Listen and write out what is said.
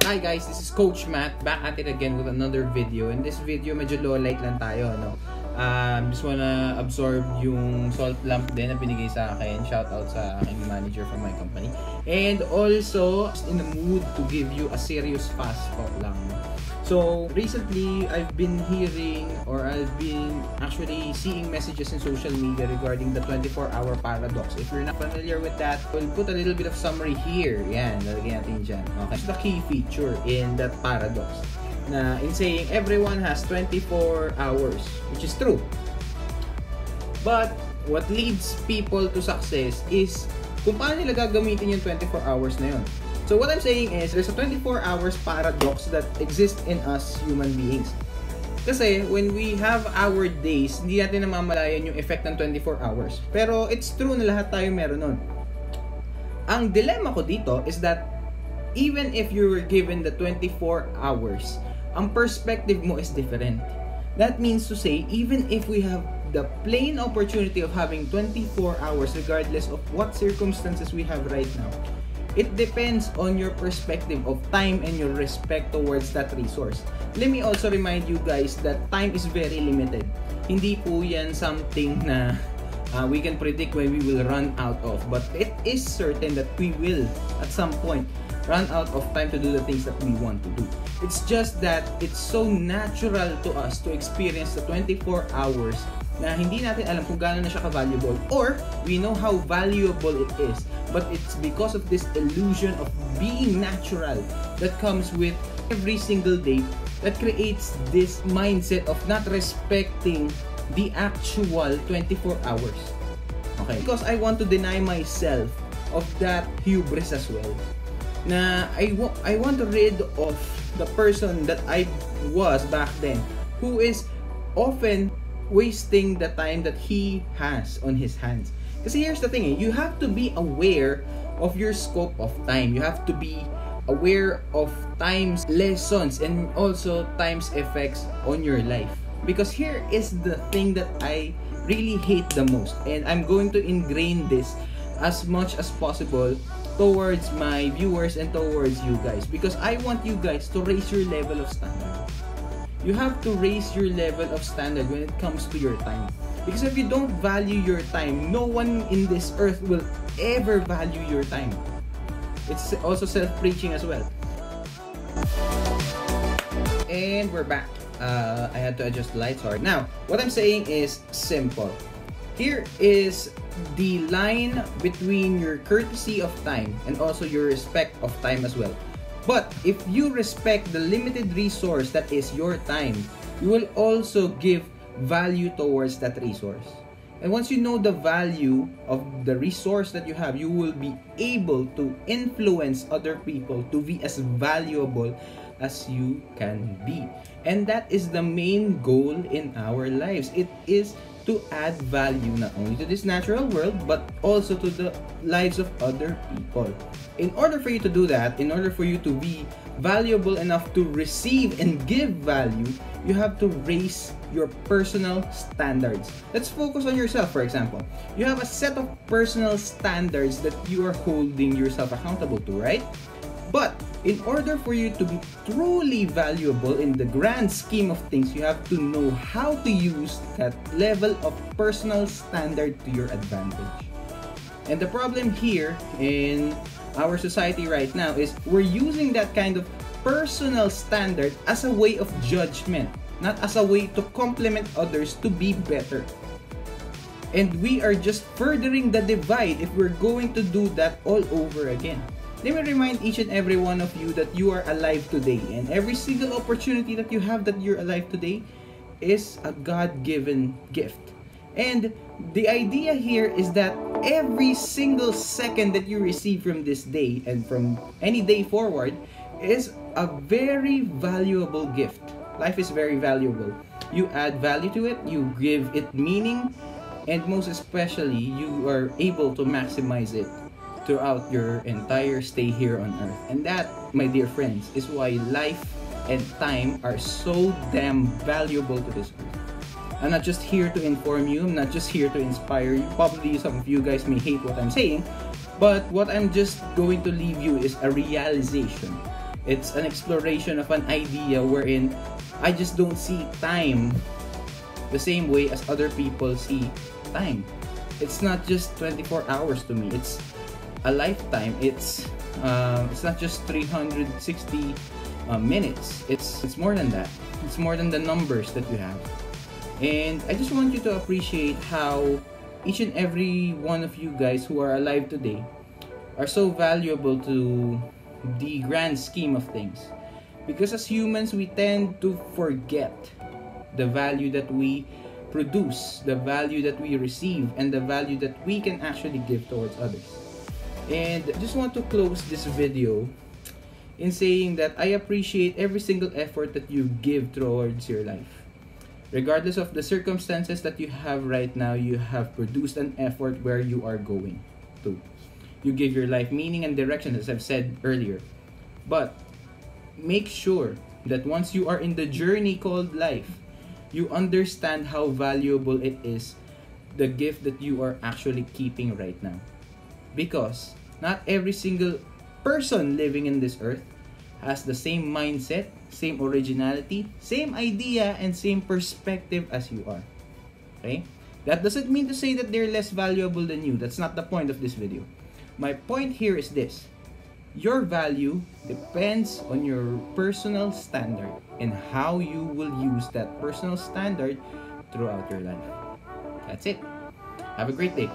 Hi guys, this is Coach Matt, back at it again with another video. In this video, medyo low light lang tayo, no? Just wanna absorb yung salt lamp din na binigay sa akin. Shout out sa aking manager from my company. And also, in the mood to give you a serious fast talk lang. So, recently, I've been hearing or I've been actually seeing messages in social media regarding the 24-hour paradox. If you're not familiar with that, we'll put a little bit of summary here. Yan, lalagyan natin dyan. Okay. It's the key feature in that paradox. Na in saying everyone has 24 hours, which is true. But, what leads people to success is kung paano nila gagamitin yung 24 hours na yun. So what I'm saying is, there's a 24 hours paradox that exists in us human beings. Kasi when we have our days, hindi natin namamalayan yung effect ng 24 hours. Pero it's true na lahat tayo meron nun. Ang dilemma ko dito is that even if you were given the 24 hours, ang perspective mo is different. That means to say, even if we have the plain opportunity of having 24 hours regardless of what circumstances we have right now, it depends on your perspective of time and your respect towards that resource. Let me also remind you guys that time is very limited. Hindi po yan something na we can predict when we will run out of. But it is certain that we will, at some point, run out of time to do the things that we want to do. It's just that it's so natural to us to experience the 24 hours na hindi natin alam kung gaano na siya ka-valuable, or we know how valuable it is, but it's because of this illusion of being natural that comes with every single day that creates this mindset of not respecting the actual 24 hours. Okay? Because I want to deny myself of that hubris as well. Na I want to rid of the person that I was back then, who is often wasting the time that he has on his hands. Kasi here's the thing, you have to be aware of your scope of time. You have to be aware of time's lessons and also time's effects on your life. Because here is the thing that I really hate the most, and I'm going to ingrain this as much as possible towards my viewers and towards you guys, because I want you guys to raise your level of standard. You have to raise your level of standard when it comes to your time. Because if you don't value your time, no one in this earth will ever value your time. It's also self-preaching as well. And we're back. I had to adjust the lights hard. Now, what I'm saying is simple. Here is the line between your courtesy of time and also your respect of time as well. But if you respect the limited resource that is your time, you will also give value towards that resource. And once you know the value of the resource that you have, you will be able to influence other people to be as valuable as you can be. And that is the main goal in our lives. It is to add value not only to this natural world, but also to the lives of other people. In order for you to do that, in order for you to be valuable enough to receive and give value, you have to raise your personal standards. Let's focus on yourself, for example. You have a set of personal standards that you are holding yourself accountable to, right? But in order for you to be truly valuable in the grand scheme of things, you have to know how to use that level of personal standard to your advantage. And the problem here in our society right now is we're using that kind of personal standard as a way of judgment, not as a way to compliment others to be better. And we are just furthering the divide if we're going to do that all over again. Let me remind each and every one of you that you are alive today, and every single opportunity that you have that you're alive today is a God-given gift. And the idea here is that every single second that you receive from this day and from any day forward is a very valuable gift. Life is very valuable. You add value to it, you give it meaning, and most especially, you are able to maximize it throughout your entire stay here on earth. And that, my dear friends, is why life and time are so damn valuable to this earth. I'm not just here to inform you, I'm not just here to inspire you. Probably some of you guys may hate what I'm saying, but what I'm just going to leave you is a realization It's an exploration of an idea wherein I just don't see time the same way as other people see time. It's not just 24 hours to me. It's a lifetime. It's not just 360 minutes. It's more than that. It's more than the numbers that you have. And I just want you to appreciate how each and every one of you guys who are alive today are so valuable to the grand scheme of things. Because as humans, we tend to forget the value that we produce, the value that we receive, and the value that we can actually give towards others. And I just want to close this video in saying that I appreciate every single effort that you give towards your life. Regardless of the circumstances that you have right now, you have produced an effort where you are going to. You give your life meaning and direction, as I've said earlier. But make sure that once you are in the journey called life, you understand how valuable it is, the gift that you are actually keeping right now. Because not every single person living in this earth has the same mindset, same originality, same idea, and same perspective as you are. Okay? That doesn't mean to say that they're less valuable than you. That's not the point of this video. My point here is this. Your value depends on your personal standard and how you will use that personal standard throughout your life. That's it. Have a great day.